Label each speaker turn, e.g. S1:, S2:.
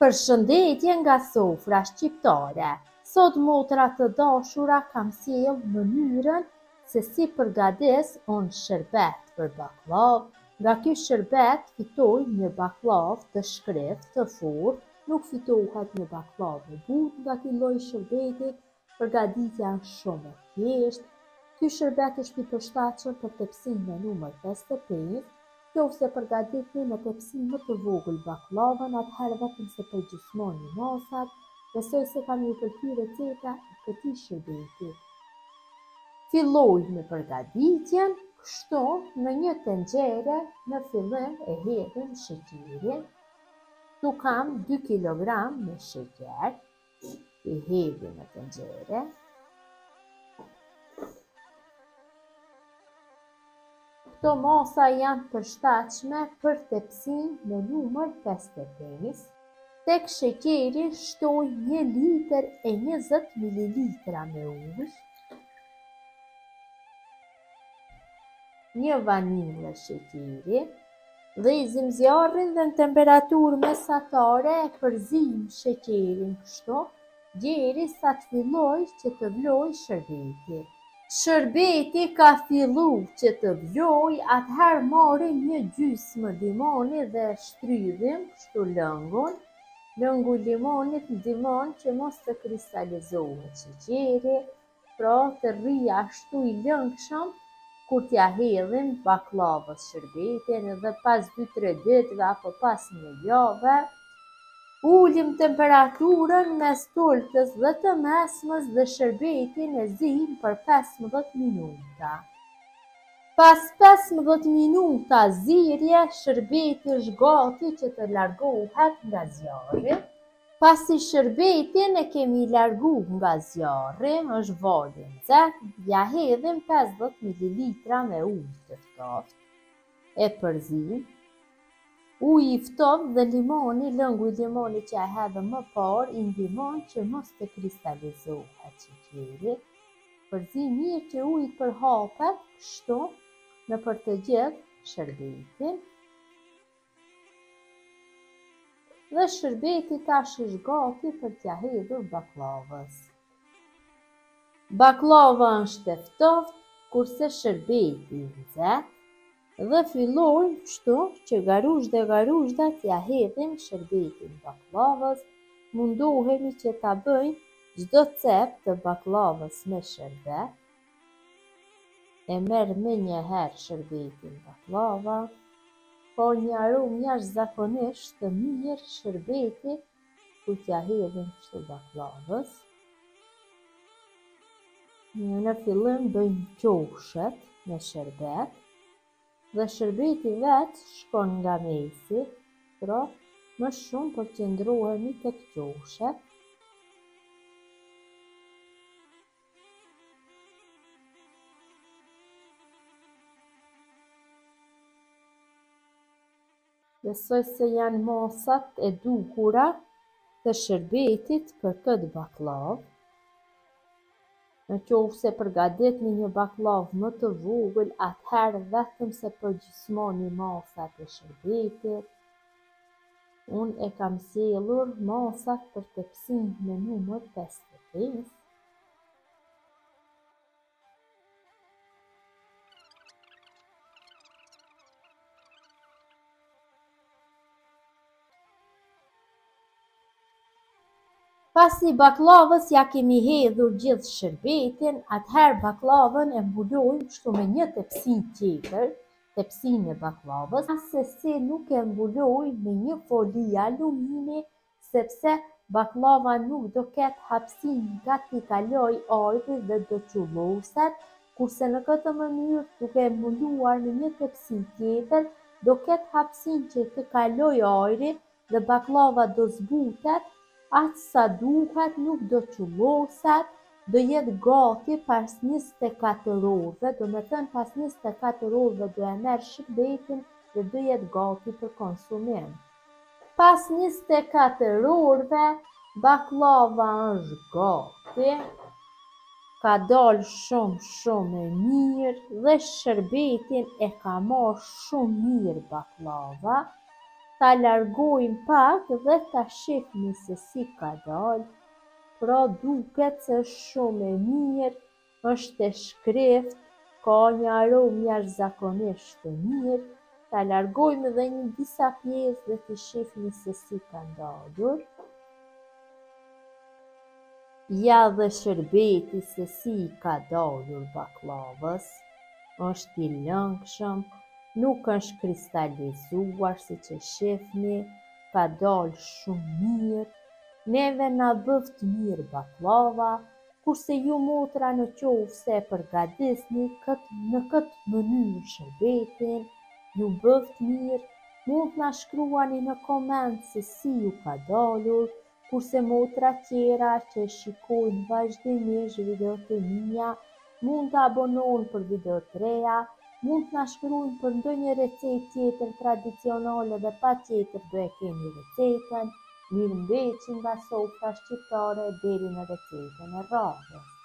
S1: Përshëndetje nga sofra shqiptare. Sot motra të dashura kam sjell mënyrën se si përgatis unë shërbet për bakllavë. Nga ky shërbet fitoj një bakllavë të shkript të fortë, nuk fitohet një bakllavë e butë nga ky lloj shërbeti. Përgatitja është shumë e thjeshtë. Ky shërbet është i përshtatshëm për tepsinë numër 55. Nëse përgatitni me tepsinë më të vogël baklavën, atëherë vetëm se përgjysmoni masat. Besoj se kam një përkry receta e këtij shërbeti. Filloj me përgatitjen, kështu në një tenxhere në fillim e hedhim sheqerin. Tu kam 2 kg me sheqer, i hedhim në tenxhere. Këto masa janë përshtatshme për tepsinë në numër 55. Tek sheqeri shtoj 1 litër e 20 ml me ujë, 1 vanilë sheqeri, dhezim zjarrin dhe në temperaturë mesatare e përzim sheqerin kështu, derisa të filloj që të vloj shërbeti. Shërbeti ka fillu që të vloj, atëherë marrim një gjysmë limoni dhe shtrydhim kështu lëngun. Lëngu i limonit ndihmon që mos të kristalizohet sheqeri, pra të rrijë ashtu i lëngshëm kur t'ja hedhim baklavës shërbetin, edhe pas 2-3 ditëve apo pas një jave, ulim temperaturën mes tultës dhe të mesmës dhe shërbetin e zim për 15 minuta. Pas 15 minuta zirje, shërbeti është gati që të largohet nga zjarri. Pasi shërbetin e kemi largu nga zjarri, është vali nxehtë, ja hedhim 50 ml me ujë të ftoftë. E përzim. Uji i ftohtë dhe limoni, lëngu i limonit që e hedhëm më parë, i ndihmon që mos të kristalizohet sheqeri. Përzim mirë që uji përhapet kështu nëpër të gjithë shërbetin. Dhe shërbeti tash është gati për t'ja hedhur baklavës. Baklava është e ftohtë, kurse shërbeti i nxehtë. Dhe fillojmë kështu që garush dhe garushda t'ja hedhim shërbetin baklavës. Mundohemi që ta bëjmë çdo cep të baklavës me shërbet. E merr me njëherë shërbetin baklava, ka një aromë jashtëzakonisht të mirë shërbeti kur t'ja hedhim kështu baklavës. Në fillim bëjmë qoshet me shërbet. Dhe shërbeti vetë shkon nga mesi, pra më shumë përqendrohemi tek qoshet. Besoj se janë masat e dukura të shërbetit për këtë baklavë. Në qoftë se përgatitni një baklavë më të vogël, atëherë vetëm se përgjysmoni masat e shërbetit. Unë e kam sjellur masat për tepsinë me numër 55. Pasi baklavës ja kemi hedhur gjithë shërbetin, atëherë baklavën e mbulojmë kështu me një tepsinë tjetër, tepsinë e baklavës, se si nuk e mbulojmë me një foli alumini, sepse baklava nuk do ketë hapësinë nga t'i kaloj ajri dhe do çulloset, kurse në këtë mënyrë duke e mbuluar në një tepsinë tjetër, do ketë hapësinë që të kaloj ajri dhe baklava do zbutet, atë sa duhet, nuk do çulloset, do jetë gati pas 24 orëve, do me thënë pas 24 orëve do e merr shërbetin dhe do jetë gati për konsumim. Pas 24 orëve, baklava është gati, ka dalë shumë e mirë dhe shërbetin e ka marrë shumë mirë baklava. ta largojmë pak dhe ta shihni se si ka dalë. Pra duket se është shumë e mirë, është e shkreft, ka një aromë jashtëzakonisht e mirë. Ta largojmë edhe një disa pjesë dhe të shihni se si ka ndalur. Ja dhe shërbeti se si ka dalur baklavës, është i lëngshëm, nuk është kristalizuar si që shihni, ka dalë shumë mirë. Neve na bëft mirë baklava, kurse ju motra në qovë se përgadisni në këtë mënyrë shërbetin, ju bëft mirë, mund na shkruani në koment se si ju ka dalur, kurse motra tjera që shikojnë vazhdimisht videot e mia, mund të abonohen për video të reja, mund të na shkruajnë për ndonjë recetë tjetër tradicionale dhe pa tjetër do e keni recetën. Mirëmbëjtje nga sofra shqiptare deri në recetën e radhës.